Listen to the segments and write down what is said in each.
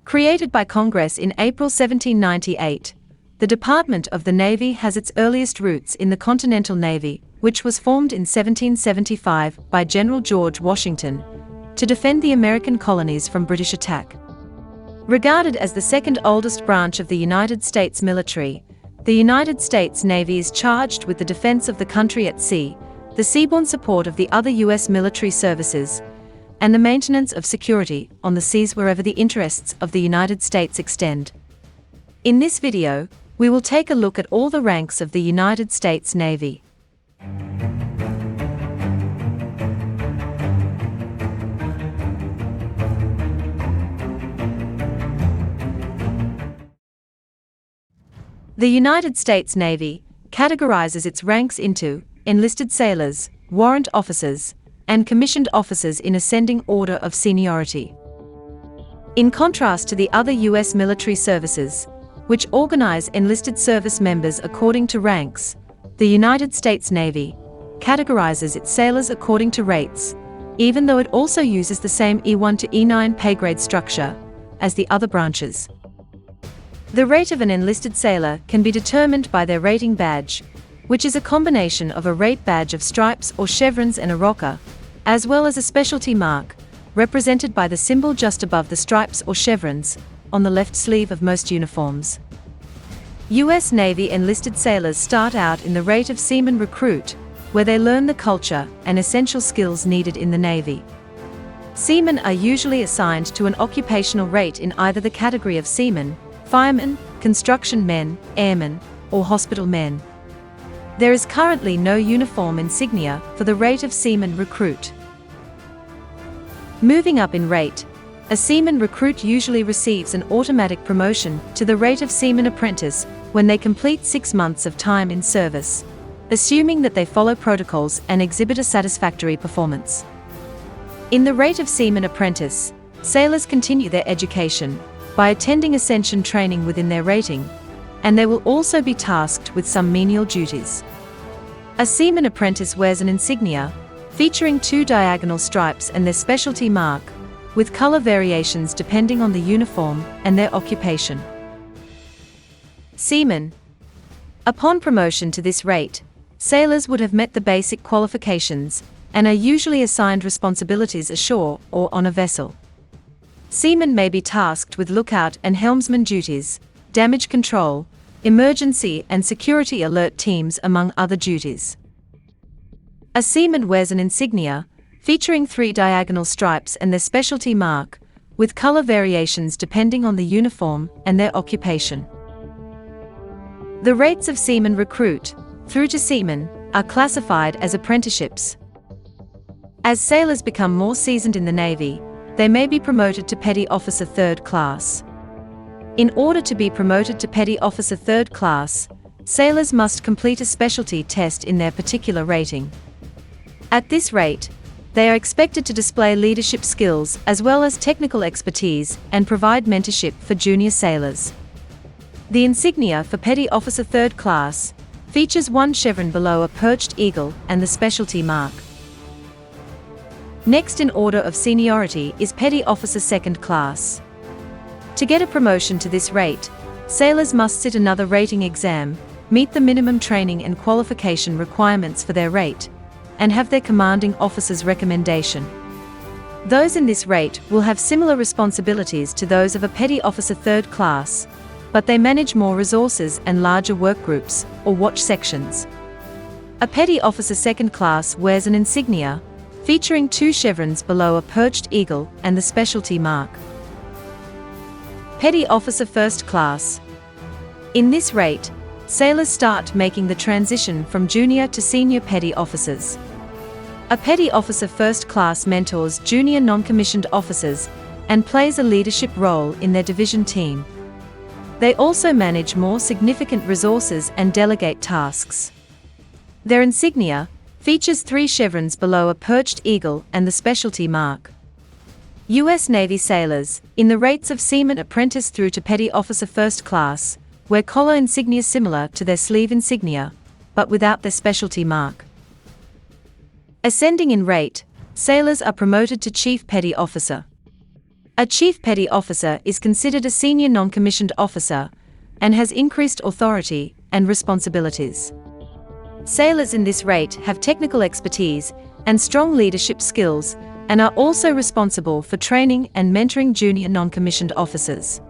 Created by Congress in April 1798, the Department of the Navy has its earliest roots in the Continental Navy, which was formed in 1775 by General George Washington to defend the American colonies from British attack. Regarded as the second oldest branch of the United States military, the United States Navy is charged with the defense of the country at sea, the seaborne support of the other U.S. military services, and the maintenance of security on the seas wherever the interests of the United States extend. In this video, we will take a look at all the ranks of the United States Navy. The United States Navy categorizes its ranks into enlisted sailors, warrant officers, and commissioned officers in ascending order of seniority. In contrast to the other U.S. military services, which organize enlisted service members according to ranks, the United States Navy categorizes its sailors according to rates, even though it also uses the same E1 to E9 pay grade structure as the other branches. The rate of an enlisted sailor can be determined by their rating badge, which is a combination of a rate badge of stripes or chevrons and a rocker, as well as a specialty mark, represented by the symbol just above the stripes or chevrons, on the left sleeve of most uniforms. U.S. Navy enlisted sailors start out in the rate of seaman recruit, where they learn the culture and essential skills needed in the Navy. Seamen are usually assigned to an occupational rate in either the category of seamen, firemen, construction men, airmen, or hospital men. There is currently no uniform insignia for the rate of seaman recruit. Moving up in rate, a seaman recruit usually receives an automatic promotion to the rate of seaman apprentice when they complete 6 months of time in service, assuming that they follow protocols and exhibit a satisfactory performance. In the rate of seaman apprentice, sailors continue their education by attending ascension training within their rating, and they will also be tasked with some menial duties. A seaman apprentice wears an insignia featuring 2 diagonal stripes and their specialty mark, with color variations depending on the uniform and their occupation. Seaman. Upon promotion to this rate, sailors would have met the basic qualifications and are usually assigned responsibilities ashore or on a vessel. Seamen may be tasked with lookout and helmsman duties, damage control, emergency and security alert teams, among other duties. A seaman wears an insignia featuring 3 diagonal stripes and their specialty mark, with color variations depending on the uniform and their occupation. The rates of seaman recruit through to seaman are classified as apprenticeships. As sailors become more seasoned in the Navy, they may be promoted to Petty Officer 3rd Class. In order to be promoted to Petty Officer 3rd Class, sailors must complete a specialty test in their particular rating. At this rate, they are expected to display leadership skills as well as technical expertise and provide mentorship for junior sailors. The insignia for Petty Officer 3rd Class features 1 chevron below a perched eagle and the specialty mark. Next in order of seniority is Petty Officer 2nd Class. To get a promotion to this rate, sailors must sit another rating exam, meet the minimum training and qualification requirements for their rate, and have their commanding officer's recommendation. Those in this rate will have similar responsibilities to those of a Petty Officer 3rd Class, but they manage more resources and larger work groups, or watch sections. A Petty Officer 2nd Class wears an insignia featuring 2 chevrons below a perched eagle and the specialty mark. Petty Officer 1st Class. In this rate, sailors start making the transition from junior to senior petty officers. A Petty Officer 1st Class mentors junior non-commissioned officers and plays a leadership role in their division team. They also manage more significant resources and delegate tasks. Their insignia features 3 chevrons below a perched eagle and the specialty mark. U.S. Navy sailors, in the rates of seaman apprentice through to Petty Officer 1st Class, wear collar insignia similar to their sleeve insignia, but without their specialty mark. Ascending in rate, sailors are promoted to Chief Petty Officer. A Chief Petty Officer is considered a senior non-commissioned officer and has increased authority and responsibilities. Sailors in this rate have technical expertise and strong leadership skills and are also responsible for training and mentoring junior non-commissioned officers.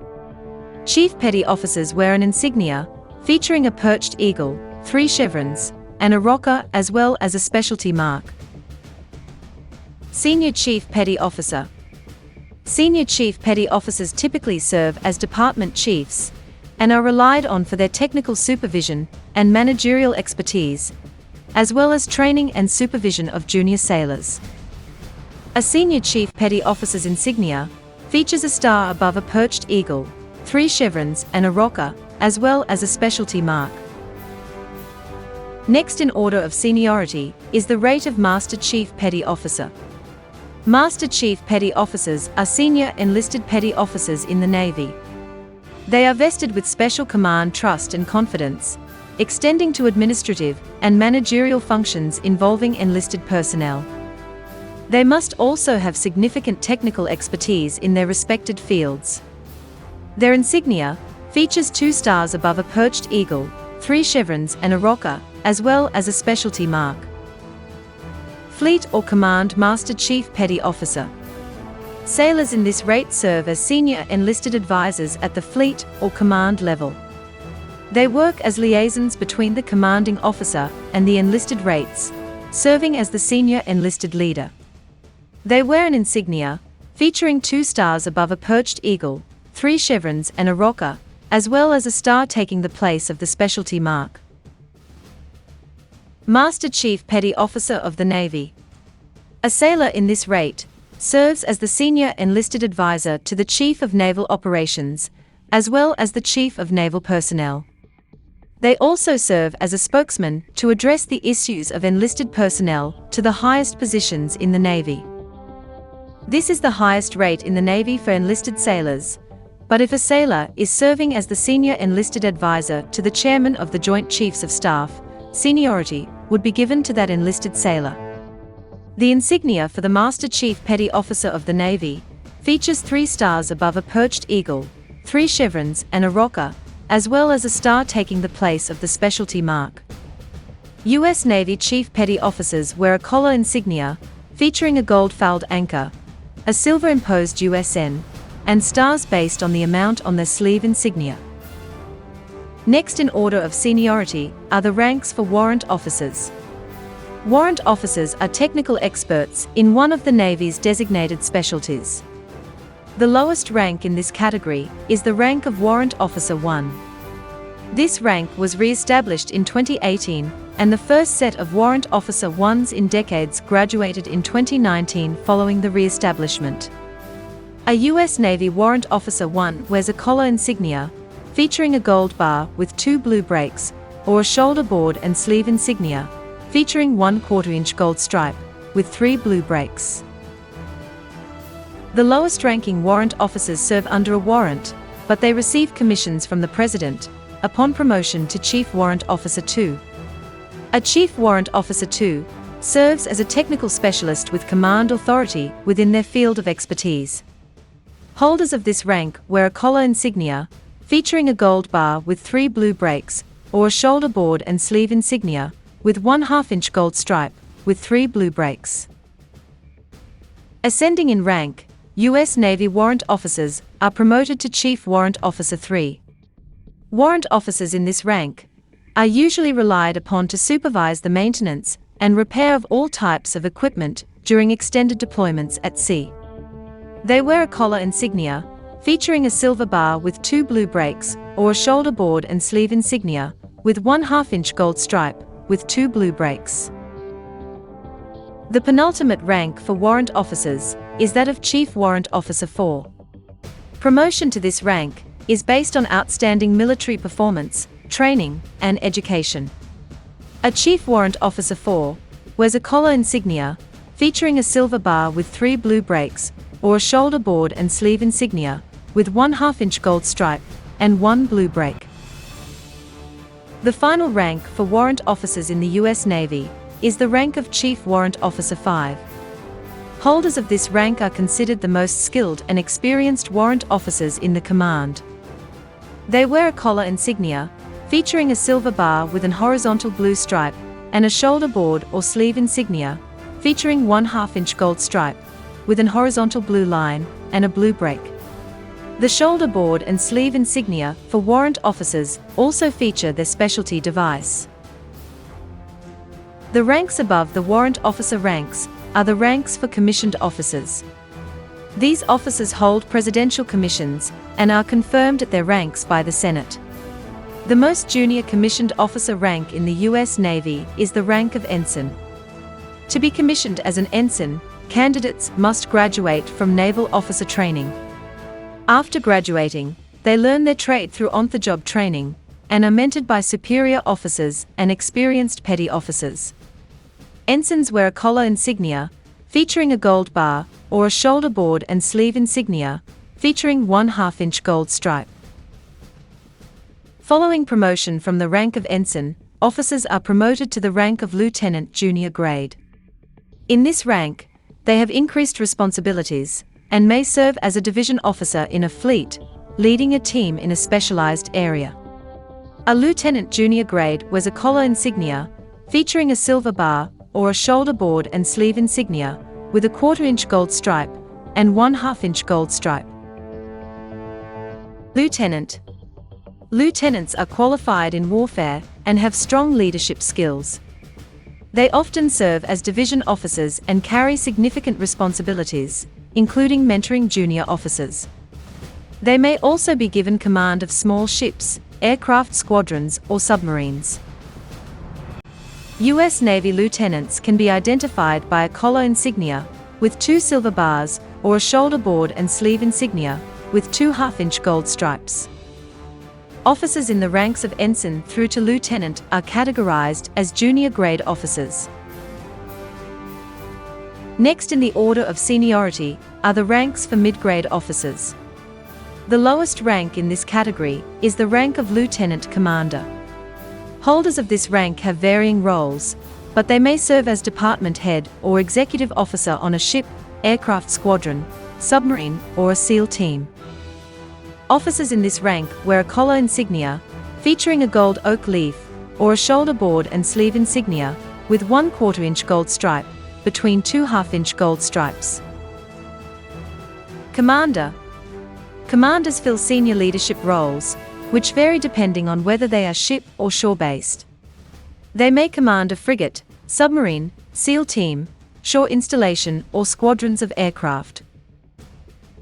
Chief Petty Officers wear an insignia featuring a perched eagle, 3 chevrons, and a rocker as well as a specialty mark. Senior Chief Petty Officer. Senior Chief Petty Officers typically serve as department chiefs and are relied on for their technical supervision and managerial expertise, as well as training and supervision of junior sailors. A Senior Chief Petty Officer's insignia features a star above a perched eagle, 3 chevrons, and a rocker, as well as a specialty mark. Next in order of seniority is the rate of Master Chief Petty Officer. Master Chief Petty Officers are senior enlisted petty officers in the Navy. They are vested with special command, trust, and confidence, extending to administrative and managerial functions involving enlisted personnel. They must also have significant technical expertise in their respected fields. Their insignia features 2 stars above a perched eagle, 3 chevrons, and a rocker, as well as a specialty mark. Fleet or Command Master Chief Petty Officer. Sailors in this rate serve as senior enlisted advisors at the fleet or command level. They work as liaisons between the commanding officer and the enlisted rates, serving as the senior enlisted leader. They wear an insignia featuring 2 stars above a perched eagle, 3 chevrons, and a rocker, as well as a star taking the place of the specialty mark. Master Chief Petty Officer of the Navy. A sailor in this rate serves as the senior enlisted advisor to the Chief of Naval Operations, as well as the Chief of Naval Personnel. They also serve as a spokesman to address the issues of enlisted personnel to the highest positions in the Navy. This is the highest rate in the Navy for enlisted sailors, but if a sailor is serving as the senior enlisted advisor to the Chairman of the Joint Chiefs of Staff, seniority would be given to that enlisted sailor. The insignia for the Master Chief Petty Officer of the Navy features 3 stars above a perched eagle, 3 chevrons, and a rocker, as well as a star taking the place of the specialty mark. U.S. Navy Chief Petty Officers wear a collar insignia featuring a gold-fouled anchor, a silver-imposed USN, and stars based on the amount on their sleeve insignia. Next in order of seniority are the ranks for Warrant Officers. Warrant Officers are technical experts in one of the Navy's designated specialties. The lowest rank in this category is the rank of Warrant Officer 1. This rank was re-established in 2018, and the first set of Warrant Officer 1s in decades graduated in 2019 following the re-establishment. A U.S. Navy Warrant Officer 1 wears a collar insignia featuring a gold bar with 2 blue breaks, or a shoulder board and sleeve insignia featuring 1/4-inch gold stripe with 3 blue breaks. The lowest ranking warrant officers serve under a warrant, but they receive commissions from the President upon promotion to Chief Warrant Officer 2. A Chief Warrant Officer 2 serves as a technical specialist with command authority within their field of expertise. Holders of this rank wear a collar insignia featuring a gold bar with 3 blue breaks, or a shoulder board and sleeve insignia with 1/2-inch gold stripe with 3 blue breaks. Ascending in rank, U.S. Navy warrant officers are promoted to Chief Warrant Officer 3. Warrant officers in this rank are usually relied upon to supervise the maintenance and repair of all types of equipment during extended deployments at sea. They wear a collar insignia featuring a silver bar with 2 blue breaks, or a shoulder board and sleeve insignia with 1/2-inch gold stripe with 2 blue breaks. The penultimate rank for warrant officers is that of Chief Warrant Officer 4. Promotion to this rank is based on outstanding military performance, training, and education. A Chief Warrant Officer 4 wears a collar insignia featuring a silver bar with 3 blue breaks, or a shoulder board and sleeve insignia with 1/2-inch gold stripe and 1 blue break. The final rank for warrant officers in the U.S. Navy is the rank of Chief Warrant Officer 5. Holders of this rank are considered the most skilled and experienced warrant officers in the command. They wear a collar insignia, featuring a silver bar with an horizontal blue stripe, and a shoulder board or sleeve insignia, featuring 1/2-inch gold stripe, with an horizontal blue line, and a blue break. The shoulder board and sleeve insignia for warrant officers also feature their specialty device. The ranks above the warrant officer ranks are the ranks for commissioned officers. These officers hold presidential commissions and are confirmed at their ranks by the Senate. The most junior commissioned officer rank in the U.S. Navy is the rank of ensign. To be commissioned as an ensign, candidates must graduate from naval officer training. After graduating, they learn their trade through on-the-job training and are mentored by superior officers and experienced petty officers. Ensigns wear a collar insignia, featuring a gold bar, or a shoulder board and sleeve insignia, featuring 1/2-inch gold stripe. Following promotion from the rank of ensign, officers are promoted to the rank of lieutenant junior grade. In this rank, they have increased responsibilities and may serve as a division officer in a fleet, leading a team in a specialized area. A lieutenant junior grade wears a collar insignia, featuring a silver bar or a shoulder board and sleeve insignia, with a 1/4-inch gold stripe and 1/2-inch gold stripe. Lieutenant. Lieutenants are qualified in warfare and have strong leadership skills. They often serve as division officers and carry significant responsibilities, including mentoring junior officers. They may also be given command of small ships, aircraft squadrons, or submarines. U.S. Navy lieutenants can be identified by a collar insignia, with 2 silver bars, or a shoulder board and sleeve insignia, with 2 1/2-inch gold stripes. Officers in the ranks of ensign through to lieutenant are categorized as junior grade officers. Next in the order of seniority are the ranks for mid-grade officers. The lowest rank in this category is the rank of lieutenant commander. Holders of this rank have varying roles, but they may serve as department head or executive officer on a ship, aircraft squadron, submarine, or a SEAL team. Officers in this rank wear a collar insignia, featuring a gold oak leaf, or a shoulder board and sleeve insignia, with 1/4-inch gold stripe, between 2 1/2-inch gold stripes. Commander. Commanders fill senior leadership roles, which vary depending on whether they are ship or shore-based. They may command a frigate, submarine, SEAL team, shore installation, or squadrons of aircraft.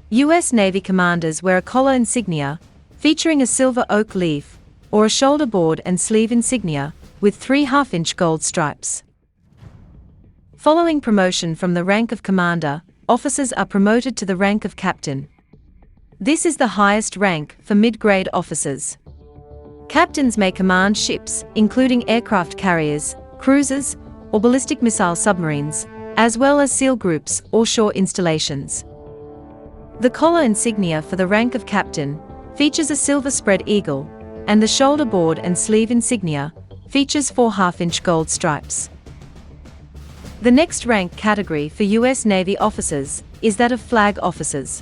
U.S. Navy commanders wear a collar insignia, featuring a silver oak leaf, or a shoulder board and sleeve insignia, with 3 1/2-inch gold stripes. Following promotion from the rank of commander, officers are promoted to the rank of captain. This is the highest rank for mid-grade officers. Captains may command ships, including aircraft carriers, cruisers, or ballistic missile submarines, as well as SEAL groups or shore installations. The collar insignia for the rank of captain features a silver spread eagle, and the shoulder board and sleeve insignia features 4 1/2-inch gold stripes. The next rank category for U.S. Navy officers is that of flag officers.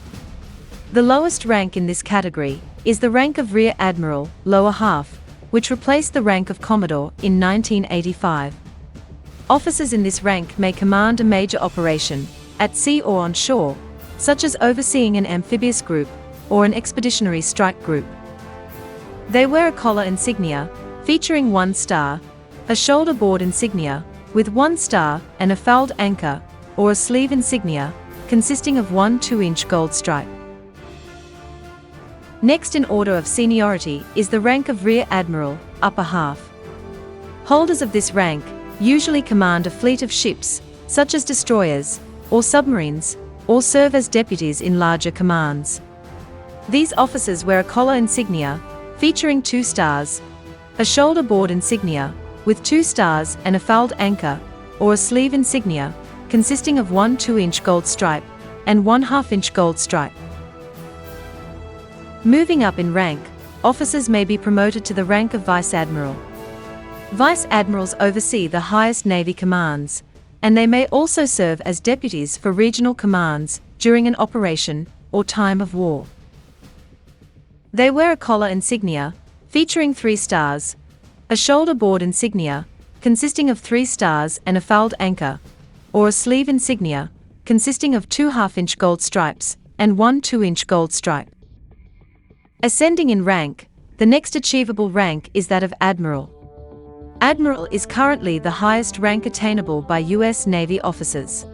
The lowest rank in this category is the rank of Rear Admiral, lower half, which replaced the rank of Commodore in 1985. Officers in this rank may command a major operation, at sea or on shore, such as overseeing an amphibious group or an expeditionary strike group. They wear a collar insignia, featuring 1 star, a shoulder board insignia, with 1 star, and a fouled anchor, or a sleeve insignia, consisting of 1 2-inch gold stripe. Next in order of seniority is the rank of Rear Admiral, upper half. Holders of this rank usually command a fleet of ships, such as destroyers, or submarines, or serve as deputies in larger commands. These officers wear a collar insignia, featuring 2 stars, a shoulder board insignia, with 2 stars and a fouled anchor, or a sleeve insignia, consisting of 1 2-inch gold stripe, and 1 1/2-inch gold stripe. Moving up in rank, officers may be promoted to the rank of Vice Admiral. Vice Admirals oversee the highest Navy commands, and they may also serve as deputies for regional commands during an operation or time of war. They wear a collar insignia featuring 3 stars, a shoulder board insignia consisting of 3 stars and a fouled anchor, or a sleeve insignia consisting of 2 half-inch gold stripes and 1 2-inch gold stripe. Ascending in rank, the next achievable rank is that of Admiral. Admiral is currently the highest rank attainable by U.S. Navy officers.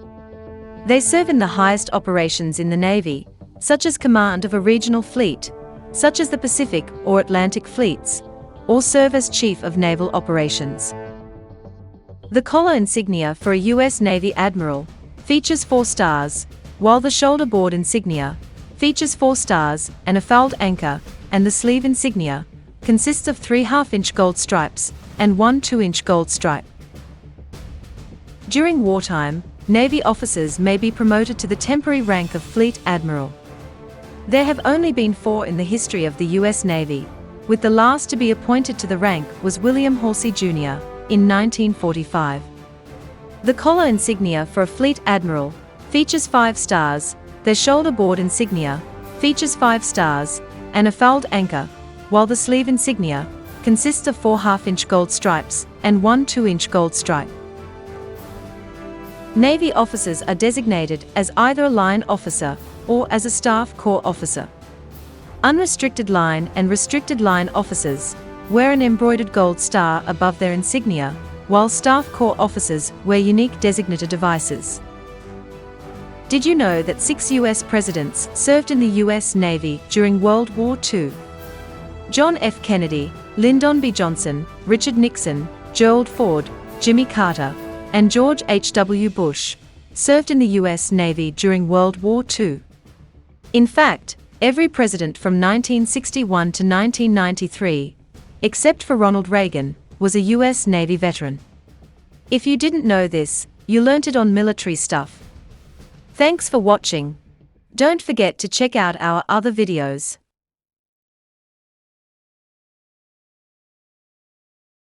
They serve in the highest operations in the Navy, such as command of a regional fleet, such as the Pacific or Atlantic fleets, or serve as Chief of Naval Operations. The collar insignia for a U.S. Navy Admiral features 4 stars, while the shoulder board insignia features 4 stars and a fouled anchor, and the sleeve insignia consists of 3 half-inch gold stripes and 1 2-inch gold stripe. During wartime, Navy officers may be promoted to the temporary rank of Fleet Admiral. There have only been 4 in the history of the U.S. Navy, with the last to be appointed to the rank was William Halsey Jr. in 1945. The collar insignia for a Fleet Admiral features 5 stars, their shoulder board insignia features 5 stars, and a fouled anchor, while the sleeve insignia consists of 4 half-inch gold stripes and 1 2-inch gold stripe. Navy officers are designated as either a line officer or as a staff corps officer. Unrestricted line and restricted line officers wear an embroidered gold star above their insignia, while staff corps officers wear unique designator devices. Did you know that 6 U.S. presidents served in the U.S. Navy during World War II? John F. Kennedy, Lyndon B. Johnson, Richard Nixon, Gerald Ford, Jimmy Carter, and George H.W. Bush served in the U.S. Navy during World War II. In fact, every president from 1961 to 1993, except for Ronald Reagan, was a U.S. Navy veteran. If you didn't know this, you learnt it on Military Stuff. Thanks for watching. Don't forget to check out our other videos.